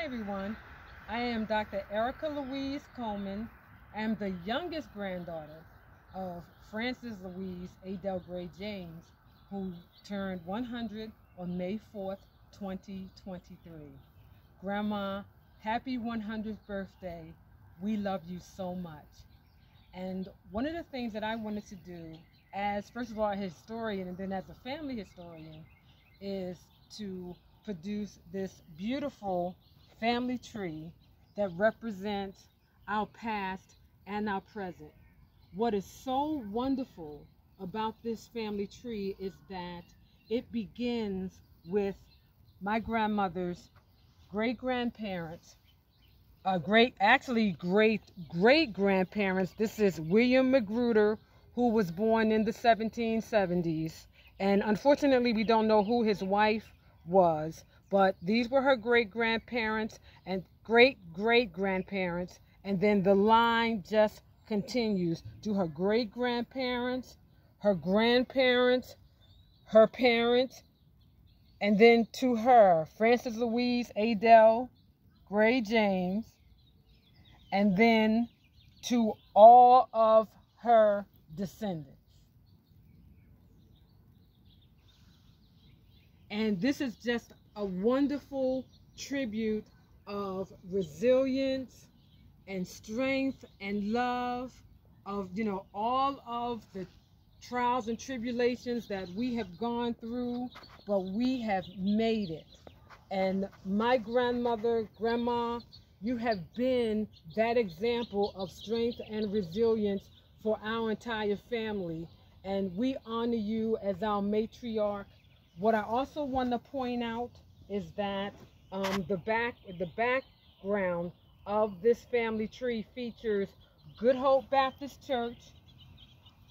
everyone. I am Dr. Erica Louise Coleman. I am the youngest granddaughter of Frances Louise Adele Gray James, who turned 100 on May 4th, 2023. Grandma, happy 100th birthday. We love you so much. And one of the things that I wanted to do as, first of all, a historian and then as a family historian, is to produce this beautiful family tree that represents our past and our present. What is so wonderful about this family tree is that it begins with my grandmother's great grandparents, great grandparents. This is William Magruder, who was born in the 1770s. And unfortunately, we don't know who his wife was, but these were her great grandparents and great great grandparents. And then the line just continues to her great grandparents, her grandparents, her parents, and then to her, Frances Louise Adele Gray James, and then to all of her descendants. And this is just a wonderful tribute of resilience and strength and love of, all of the trials and tribulations that we have gone through, but we have made it. And my grandmother, Grandma, you have been that example of strength and resilience for our entire family. And we honor you as our matriarch. What I also want to point out is that the background of this family tree features Good Hope Baptist Church.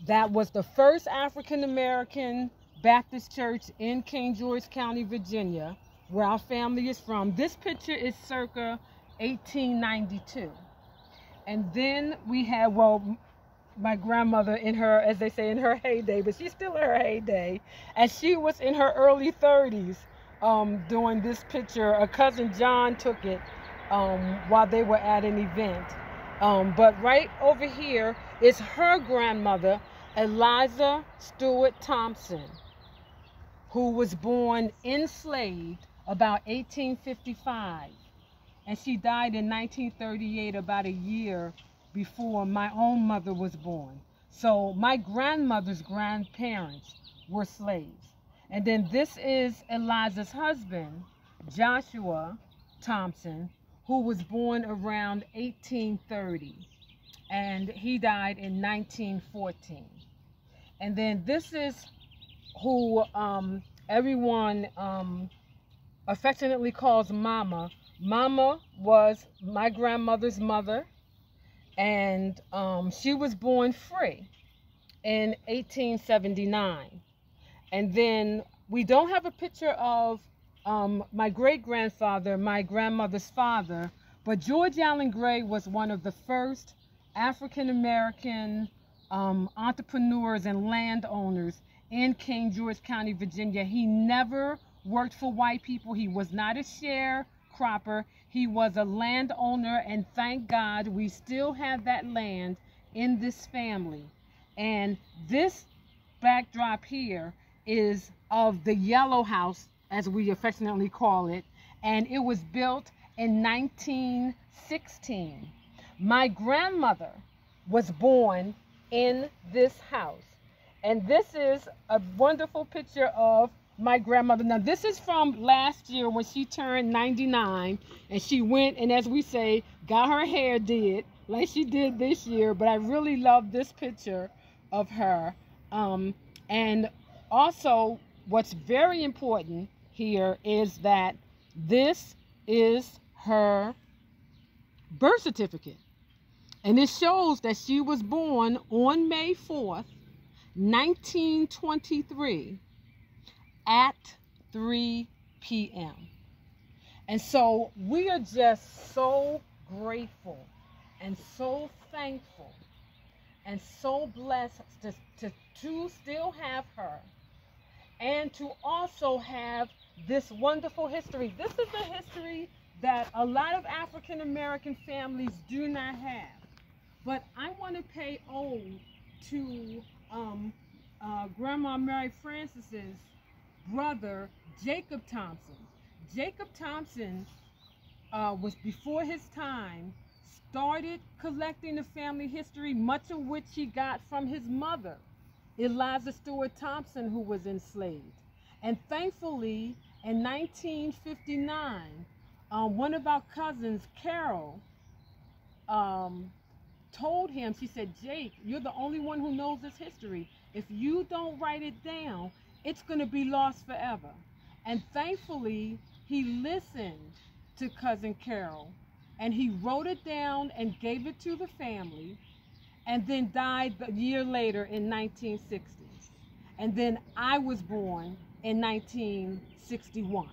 That was the first African American Baptist church in King George County, Virginia, where our family is from. This picture is circa 1892. And then we have, my grandmother in her, as they say, in her heyday, but she's still in her heyday, and she was in her early 30s doing this picture. A cousin John took it while they were at an event. But right over here is her grandmother, Eliza Stewart Thompson, who was born enslaved about 1855. And she died in 1938, about a year before my own mother was born. So my grandmother's grandparents were slaves. And then this is Eliza's husband, Joshua Thompson, who was born around 1830. And he died in 1914. And then this is who everyone affectionately calls Mama. Mama was my grandmother's mother, and she was born free in 1879. And then we don't have a picture of my great-grandfather, my grandmother's father, but George Allen Gray was one of the first African-American entrepreneurs and landowners in King George County, Virginia. He never worked for white people. He was not a sharecropper. He was a landowner, and thank God we still have that land in this family. And this backdrop here is of the Yellow House, as we affectionately call it, and it was built in 1916. My grandmother was born in this house. And this is a wonderful picture of my grandmother. Now, this is from last year when she turned 99, and she went and, as we say, got her hair did like she did this year. But I really love this picture of her. And also, what's very important here is that this is her birth certificate. And it shows that she was born on May 4th, 1923 at 3 p.m. And so we are just so grateful and so thankful and so blessed to still have her, and to also have this wonderful history. This is the history that a lot of African American families do not have. But I want to pay ode to Grandma Mary Francis's brother, Jacob Thompson. Jacob Thompson was before his time, started collecting the family history, much of which he got from his mother, Eliza Stewart Thompson, who was enslaved. And thankfully, in 1959, one of our cousins, Carol, told him, she said, Jake, you're the only one who knows this history. If you don't write it down, it's going to be lost forever. And thankfully, he listened to Cousin Carol, and he wrote it down and gave it to the family, and then died a year later in 1960. And then I was born in 1961.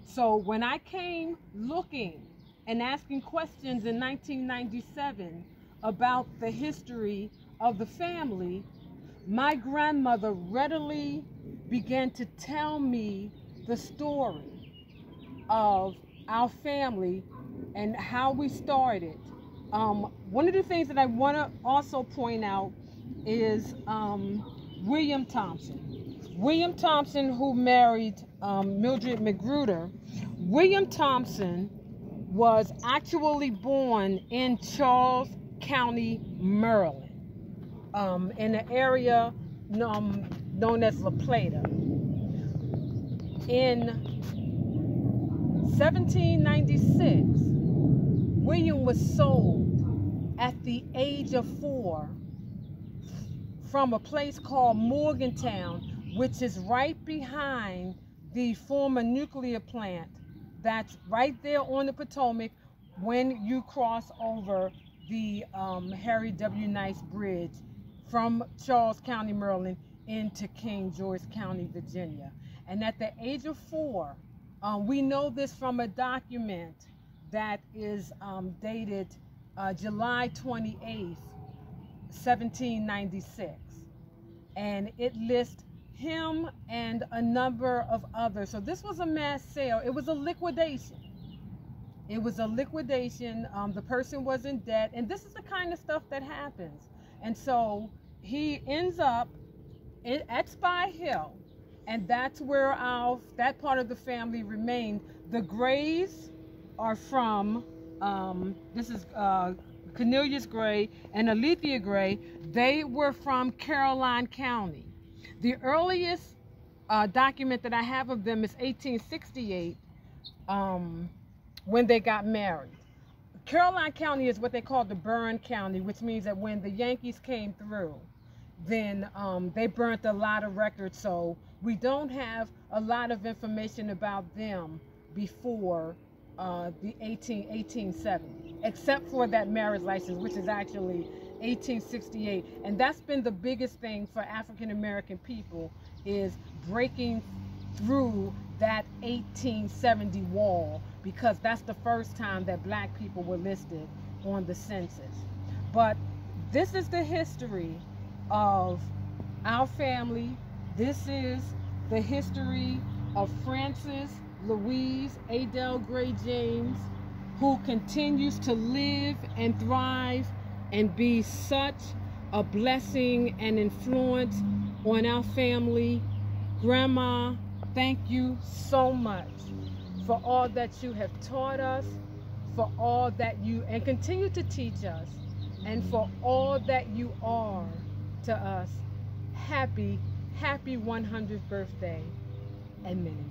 So when I came looking and asking questions in 1997 about the history of the family, my grandmother readily began to tell me the story of our family and how we started. One of the things that I want to also point out is William Thompson. William Thompson, who married Mildred Magruder. William Thompson was actually born in Charles County, Maryland, in an area known as La Plata. In 1796, William was sold at the age of 4 from a place called Morgantown, which is right behind the former nuclear plant that's right there on the Potomac when you cross over the Harry W. Nice Bridge from Charles County, Maryland into King George County, Virginia. And at the age of 4, we know this from a document that is dated July 28th, 1796. And it lists him and a number of others. So this was a mass sale. It was a liquidation. It was a liquidation. The person was in debt. And this is the kind of stuff that happens. And so he ends up at Spy Hill. And that's where that part of the family remained. The Grays are from, this is Cornelius Gray and Alethea Gray. They were from Caroline County. The earliest document that I have of them is 1868, when they got married. Caroline County is what they call the burn county, which means that when the Yankees came through, then they burnt a lot of records, so we don't have a lot of information about them before the 1870, except for that marriage license, which is actually 1868. And that's been the biggest thing for African American people, is breaking through that 1870 wall, because that's the first time that black people were listed on the census. But this is the history of our family. This is the history of Frances Louise Adele Gray James, who continues to live and thrive and be such a blessing and influence on our family. Grandma, thank you so much for all that you have taught us, for all that you, and continue to teach us, and for all that you are to us. Happy 100th birthday, and many more.